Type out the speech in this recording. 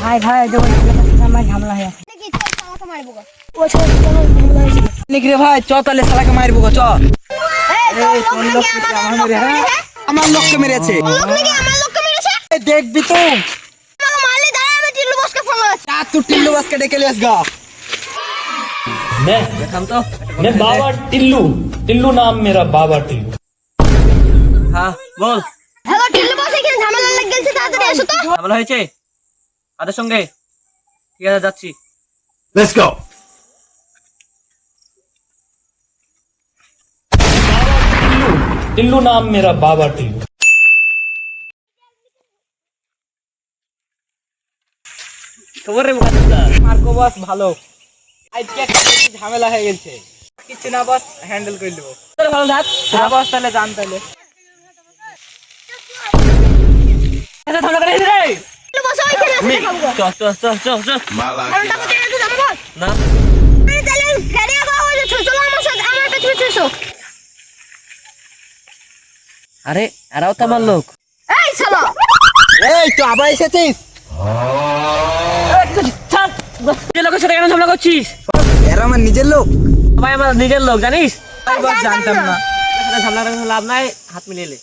ভাই ভাই আমার ঝামেলা হয়ে আছে নাকি রে ভাই চ তাহলে শালাকে মারবো চ আমার লোককে মেরেছে দেখবি তো তুই টিল্লু বসকে ডেকে লিয়াস গা मैं बाबा टिल्लू टिल्लू नाम मेरा बाबा टिल्लू। হ্যাঁ বল হ্যালো টিল্লু বস এখানে ঝামেলা লেগে গেছে তাড়াতাড়ি এসো তো ঝামেলা হয়েছে তাদের সঙ্গে ঠিক আছে যাচ্ছি Let's go. टिल्लू नाम मेरा बाबा टिल्लू। খবর রে মার্কো বস ভালো আজকে একটা ঝামেলা হয়ে গেছে কিছু না বস হ্যান্ডেল করে নেবো ভালো থাক হ্যাঁ বস তাহলে জান তাহলে আচ্ছা ঝামেলা করে রে টিল্লু বস ওইখানে এসে খাবো চল চল চল চল চল কারণ টাকা দিয়ে তো যাবো বস না আরে তাহলে গাড়ি আগা হয়ে যাচ্ছে চলো আমার সাথে আমার কাছে এসো আরে এরাও তো আমার লোক এই চলো এই তো আবার এসেছিস লোকের সাথে কেন ঝামেলা করছিস এরা আমার নিজের লোক ভাই আমার নিজের লোক জানিস বস জানতাম না ঝামেলা লাভ নাই হাত মিলিয়ে